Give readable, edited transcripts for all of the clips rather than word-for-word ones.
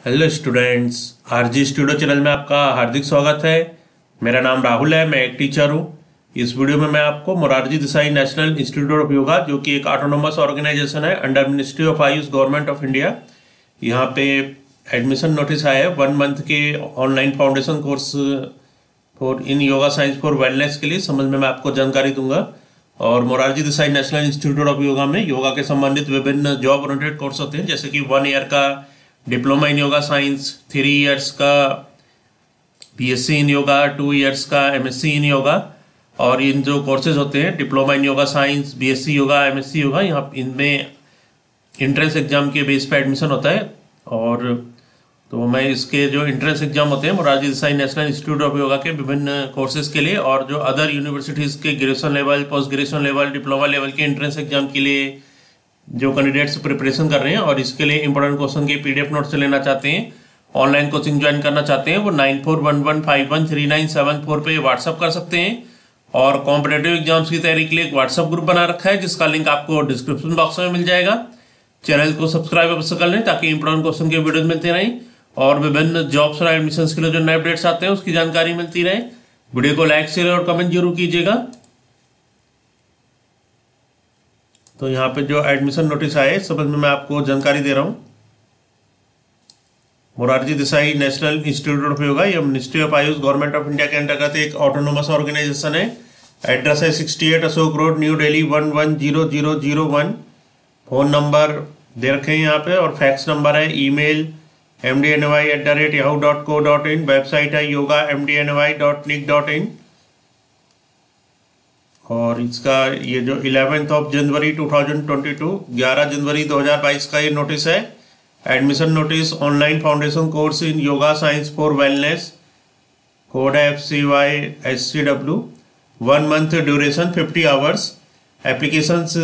Hello students, RG studio channel में आपका हार्दिक स्वागत है। मेरा नाम राहुल है, मैं एक टीचर हूँ। इस वीडियो में मैं आपको Morarji Desai national institute of yoga, जो कि एक ऑटोनोमस ऑर्गेनाइजेशन है under ministry of AYUSH, government of India, यहाँ पे एडमिशन नोटिस आया है 1 मंथ के online foundation course for in yoga science for wellness के लिए। समझ में मैं आपको जानकारी दूंगा। और Morarji Desai national institute of yoga में योगा के संबंधित विभिन्न जॉब ओरिएंटेड कोर्स होते हैं, जैसे कि 1 ईयर का diploma in yoga science, 3 years का बीएससी इन योगा, 2 इयर्स का एमएससी इन योगा। और इन जो कोर्सेज होते हैं diploma in yoga science, BSc yoga, MSc yoga, यहाँ इनमें इंट्रेंस एग्जाम के बेस पे एडमिशन होता है। और तो मैं इसके जो इंट्रेंस एग्जाम होते हैं Morarji Desai national institute of yoga के विभिन्न कोर्सेज के लिए, और जो अदर यूनिवर्सिटीज़ के graduation level, post graduation level, diploma level के इंट्रेंस एग्जाम के लिए जो कैंडिडेट्स प्रिपरेशन कर रहे हैं और इसके लिए इंपॉर्टेंट क्वेश्चन के पीडीएफ नोट्स लेना चाहते हैं, ऑनलाइन कोचिंग ज्वाइन करना चाहते हैं, वो 9411513974 पे व्हाट्सअप कर सकते हैं। और कॉम्पिटेटिव एग्जाम्स की तैयारी के लिए एक व्हाट्सअप ग्रुप बना रखा है, जिसका लिंक आपको डिस्क्रिप्शन बॉक्स में मिल जाएगा। चैनल को सब्सक्राइब अवश्य कर लें ताकि इंपॉर्टेंट क्वेश्चन के वीडियोज मिलते रहें और विभिन्न जॉब्स और एडमिशन के लिए जो नए अपडेट्स आते हैं उसकी जानकारी मिलती रहे। वीडियो को लाइक, शेयर और कमेंट जरूर कीजिएगा। तो यहाँ पे जो एडमिशन नोटिस आए सब में मैं आपको जानकारी दे रहा हूँ। Morarji Desai national institute of yoga, यह ministry of AYUSH, government of India के अंतर्गत एक ऑटोनोमस ऑर्गेनाइजेशन है। एड्रेस है 68 Ashok road, new Delhi 110001। Phone number दे रखे हैं यहाँ पे और फैक्स नंबर है। Email mdny@yahoo.co.in। वेबसाइट है yogamdny.nic.in। और इसका ये जो 11 जनवरी 2022, 11 जनवरी 2022 का ये नोटिस है। Admission notice online foundation course in yoga science for wellness, code है FCYSCW। 1 month duration 50 hours. Applications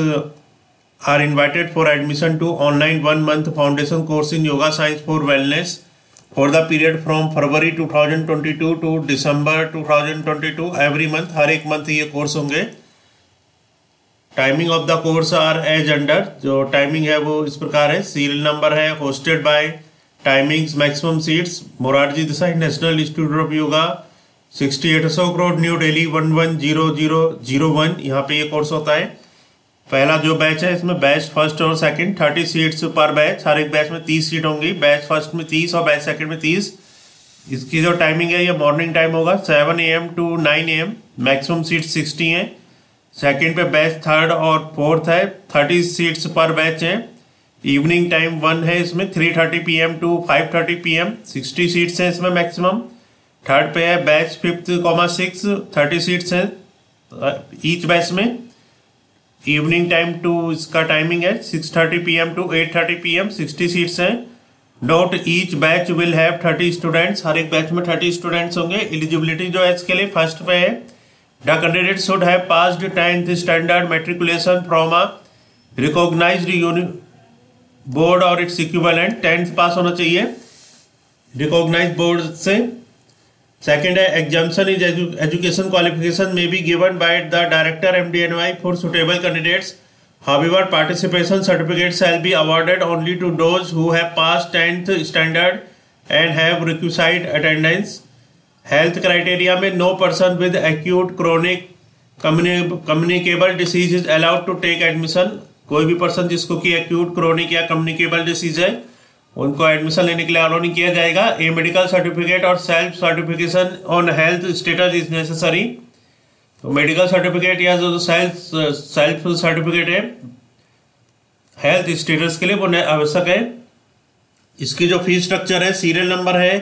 are invited for admission to online 1 month foundation course in yoga science for wellness for the period from February 2022 to December 2022। every month, हर एक month ये course होंगे। Timing of the course are as under, जो timing है वो इस प्रकार है। सीरियल नंबर है, hosted by, timings, maximum seats Morarji Desai national institute of Yoga, 68 Ashok road, new Delhi 110001। यहाँ पे ये कोर्स होता है। पहला जो बैच है इसमें बैच फर्स्ट और सेकंड 30 सीट्स पर बैच, हर एक बैच में 30 सीट होंगी। बैच फर्स्ट में 30 और बैच सेकंड में 30। इसकी जो टाइमिंग है ये मॉर्निंग टाइम होगा 7 AM to 9 AM। Maximum seat 60 हैं। सेकंड पे बैच थर्ड और फोर्थ है, 30 सीट्स पर बैच है। इवनिंग टाइम 1 है इसमें 3:30 PM to 5:30 PM, 60 सीट्स हैं इसमें मैक्सिमम। थर्ड पे है बैच 5th-6, 30 सीट्स हैं ईच बैच में। इवनिंग टाइम टू इसका टाइमिंग है 6:30 PM to 8:30 PM, 60 सीट्स हैं। Note each batch will have 30 students, हर एक बैच में 30 स्टूडेंट्स होंगे। एलिजिबिलिटी जो है इसके लिए फर्स्ट पे है the candidate should have passed 10th standard matriculation from a recognised board और इट्स इक्विवेलेंट। 10th पास होना चाहिए रिकॉग्नाइज्ड बोर्ड से। सेकेंड है exemption is education qualification may be given by the director MDNY for suitable candidates. However, participation certificates shall be awarded only to those who have passed 10th standard and have requisite attendance। Health criteria में no person with acute chronic communicable disease is allowed to take admission. कोई भी person जिसको कि acute chronic या communicable disease है उनको admission लेने के लिए अलाउ नहीं किया जाएगा। ए मेडिकल सर्टिफिकेट और self certification on health status is necessary. तो मेडिकल सर्टिफिकेट या जो सेल्फ सर्टिफिकेट है हेल्थ स्टेटस के लिए वो आवश्यक है। इसकी जो फीस स्ट्रक्चर है, सीरियल नंबर है,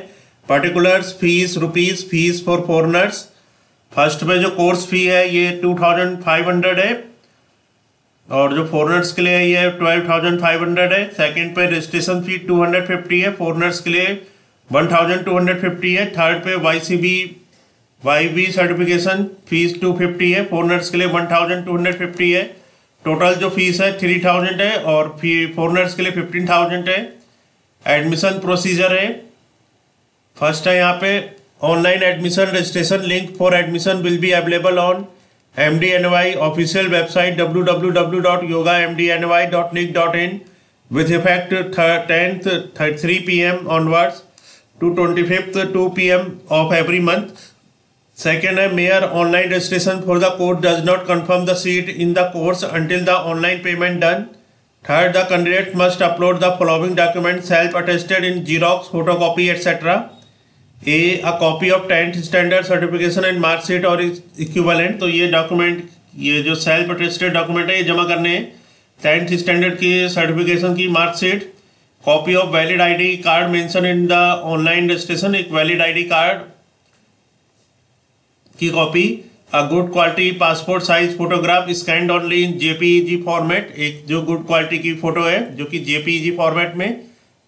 particulars, fees, rupees, fees for foreigners. First में जो कोर्स फी है ये 2500 है और जो फॉरनर्स के लिए ये 12,500 है। सेकंड पे रजिस्ट्रेशन फी 250 है, फॉरनर्स के लिए 1,250 है। थर्ड पे YB सर्टिफिकेशन फीस 250 है, फॉरनर्स के लिए 1,250 है। टोटल जो फीस है 3,000 है और फॉरनर्स के लिए 15,000 है। एडमिशन प्रोसीजर है, फर्स्ट है यहाँ पे online admission registration. Link for admission will be available on MDNY official website www.yogamdny.nic.in। with effect 10th 3 p.m. onwards to 25th 2 p.m. of every month. Second है mere online registration for the course does not confirm the seat in the course until the online payment done. Third, the candidate must upload the following documents self-attested in Xerox, photocopy, etc. A copy of 10th standard certification and mark sheet और equivalent. तो ये document, ये जो self attested document है ये जमा करने हैं. 10th स्टैंडर्ड की सर्टिफिकेशन की mark sheet, copy of valid ID card mention in the online registration, एक वैलिड आईडी कार्ड की copy, a good quality passport size photograph scanned only in JPEG format, एक जो गुड क्वालिटी की photo है जो कि JPEG format में.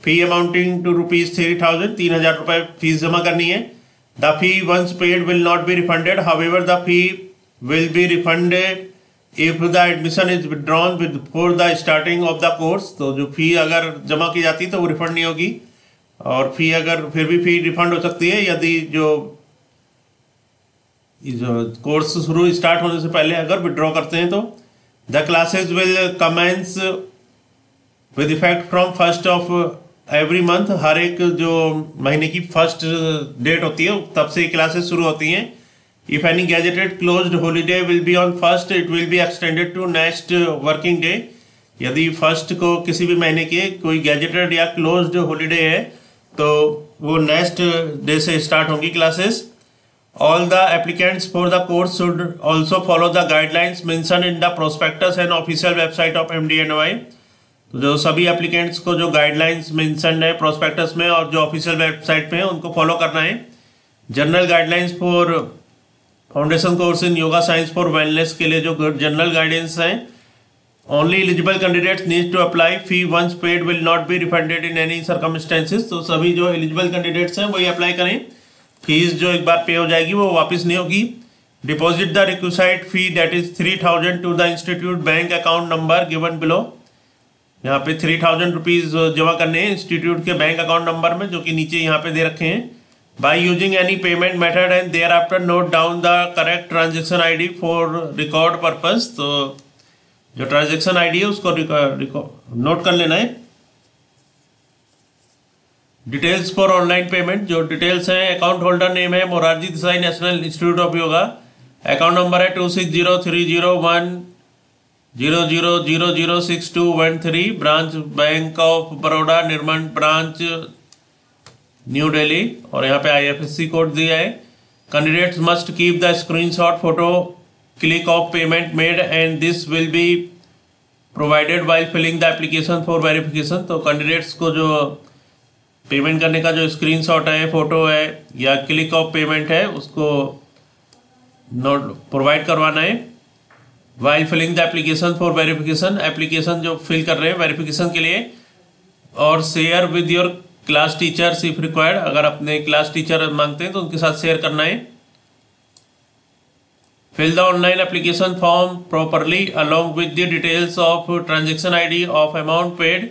फी amounting to ₹3,000, 3,000 रुपये फीस जमा करनी है. The fee once paid will not be refunded, however the fee will be refunded if the admission is withdrawn before the starting of the course. तो जो फी अगर जमा की जाती है तो वो रिफंड नहीं होगी, और फी अगर फिर भी फी रिफंड हो सकती है यदि जो कोर्स शुरू स्टार्ट होने से पहले अगर विड्रॉ करते हैं तो. The classes will commence with effect from 1st of every month, हर एक जो महीने की फर्स्ट डेट होती है तब से क्लासेस शुरू होती हैं. If any gazetted closed holiday will be on 1st, it will be extended to next working day. यदि 1st को किसी भी महीने के कोई गैजेटेड या क्लोज्ड हॉलीडे है तो वो नेक्स्ट डे से स्टार्ट होंगी classes. All the applicants for the course should also follow the guidelines mentioned in the prospectus and official website of MDNY. तो जो सभी एप्लीकेंट्स को जो गाइडलाइंस मेंशन है प्रोस्पेक्टस में और जो ऑफिशियल वेबसाइट पे है उनको फॉलो करना है. General guidelines for foundation course in yoga science for wellness के लिए जो जनरल गाइडेंस हैं, only eligible candidates need to apply, fee once paid will not be refunded in any circumstances. तो सभी जो एलिजिबल कैंडिडेट्स हैं वही अप्लाई करें, फीस जो एक बार पे हो जाएगी वो वापस नहीं होगी. Deposit the requisite fee that is 3,000 to the institute bank account number given below. यहाँ पे 3,000 रुपीज़ जमा करने हैं इंस्टीट्यूट के बैंक अकाउंट नंबर में जो कि नीचे यहाँ पे दे रखे हैं. By using any payment method and thereafter note down the correct transaction ID for record purpose. तो जो ट्रांजेक्शन आईडी है उसको नोट कर लेना है. डिटेल्स फॉर ऑनलाइन पेमेंट, जो डिटेल्स हैं, अकाउंट होल्डर नेम है Morarji Desai national institute of Yoga, account number है 26030100006213, branch Bank of Baroda Nirmal branch New Delhi, और यहाँ पे IFSC कोड दिया है. Candidates must keep the screenshot photo click of payment made and this will be provided while filling the application for verification. तो candidates को जो payment करने का जो स्क्रीनशॉट है, फोटो है या क्लिक ऑफ पेमेंट है उसको नोट प्रोवाइड करवाना है while filling the application for verification, application जो फिल कर रहे हैं वेरिफिकेशन के लिए. और share with your class teachers if required, अगर अपने क्लास टीचर मांगते हैं तो उनके साथ शेयर करना है. Fill the online application form properly along with the details of transaction ID of amount paid,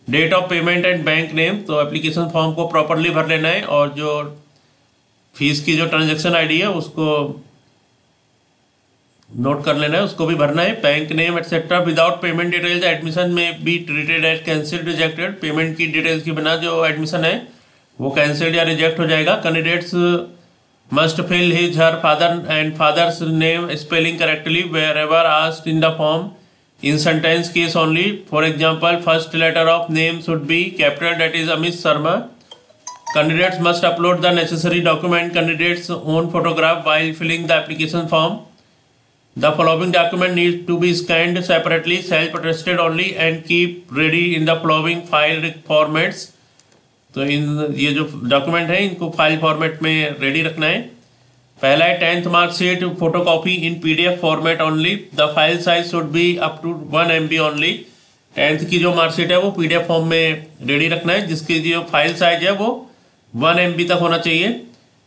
date of payment and bank name. तो एप्लीकेशन फॉर्म को प्रॉपरली भर लेना है और जो फीस की जो ट्रांजैक्शन आईडी है उसको नोट कर लेना है, उसको भी भरना है. Bank name etcetera. Without payment details admission में be treated as cancelled rejected. Payment की डिटेल्स के बिना जो एडमिशन है वो कैंसिल्ड या रिजेक्ट हो जाएगा. Candidates must fill his her father and father's name spelling correctly wherever asked in the form. In sentence case only, for example, first letter of name should be capital, that is Amit Sharma. Candidates must upload the necessary document, candidates own photograph while filling the application form. The following document needs to be scanned separately, self-attested only, and keep ready in the following file formats. तो ये जो document है इनको file format में ready रखना है. पहला है 10th marksheet photocopy in PDF format only. The file size should be up to 1 MB only. 10th की जो मार्कशीट है वो PDF फॉर्म में रेडी रखना है जिसकी जो फाइल साइज है वो 1 MB तक होना चाहिए.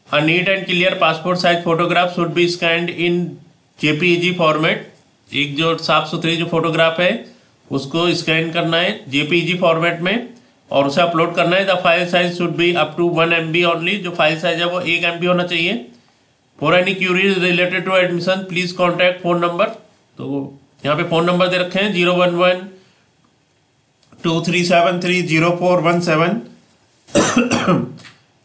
A neat and clear passport size photograph should be scanned in JPEG format. एक जो साफ सुथरी जो फोटोग्राफ है उसको स्कैन करना है JPEG फॉर्मेट में और उसे अपलोड करना है. The file size should be up to 1 MB only. जो फाइल साइज है वो 1 MB होना चाहिए. For any queries related to admission please contact phone number. तो यहाँ पे फ़ोन नंबर दे रखे हैं 011 23730417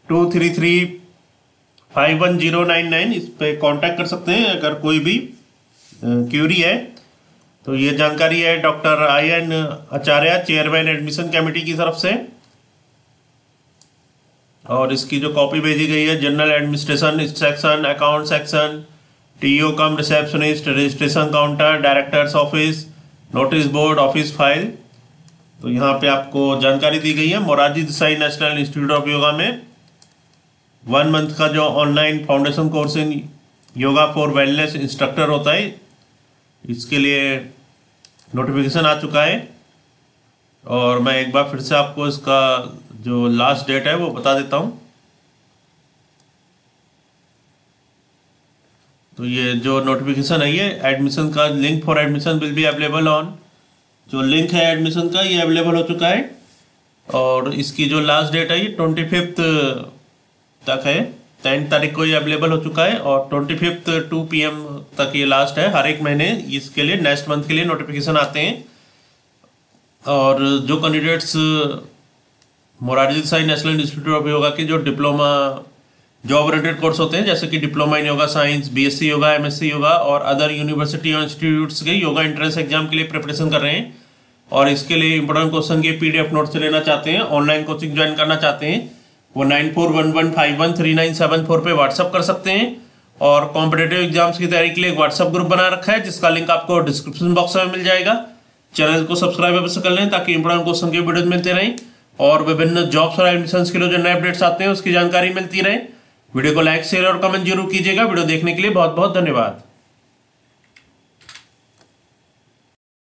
2335109 इस पे कांटेक्ट कर सकते हैं अगर कोई भी क्यूरी है। तो ये जानकारी है doctor IN Acharya, chairman admission committee की तरफ से, और इसकी जो कॉपी भेजी गई है general administration section, account section, TO come receptionist, registration counter, directors office, notice board, office file. तो यहाँ पे आपको जानकारी दी गई है। Morarji Desai national institute of yoga में 1 मंथ का जो online foundation course in yoga for wellness instructor होता है, इसके लिए नोटिफिकेशन आ चुका है। और मैं एक बार फिर से आपको इसका जो लास्ट डेट है वो बता देता हूँ। तो ये जो नोटिफिकेशन है, ये एडमिशन का link for admission will be available on, जो लिंक है एडमिशन का ये अवेलेबल हो चुका है। और इसकी जो लास्ट डेट है ये 25 तक है, 10 तारीख को ये अवेलेबल हो चुका है, और 25 2 PM तक ये लास्ट है। हर एक महीने इसके लिए नेक्स्ट मंथ के लिए नोटिफिकेशन आते हैं। और जो candidates Morarji Desai national institute of yoga के जो डिप्लोमा जॉब ओरिएंटेड कोर्स होते हैं, जैसे कि diploma in yoga science, BSc yoga, MSc yoga और अदर यूनिवर्सिटी और इंस्टीट्यूट्स के योगा एंट्रेंस एग्जाम के लिए प्रिपरेशन कर रहे हैं, और इसके लिए इंपॉर्टेंट क्वेश्चन के PDF नोट से लेना चाहते हैं, ऑनलाइन कोचिंग ज्वाइन करना चाहते हैं, वो 9411513974 पे व्हाट्सअप कर सकते हैं। और कॉम्पिटेटिव एग्जाम्स की तैयारी के लिए एक व्हाट्सअप ग्रुप बना रखा है, जिसका लिंक आपको डिस्क्रिप्शन बॉक्स में मिल जाएगा। चैनल को सब्सक्राइब अवश्य कर लें ताकि इंपॉर्टेंट क्वेश्चन के वीडियो मिलते रहें, और विभिन्न जॉब्स और एडमिशंस के लिए जो नए अपडेट्स आते हैं उसकी जानकारी मिलती रहे। वीडियो को लाइक, शेयर और कमेंट जरूर कीजिएगा। वीडियो देखने के लिए बहुत बहुत धन्यवाद।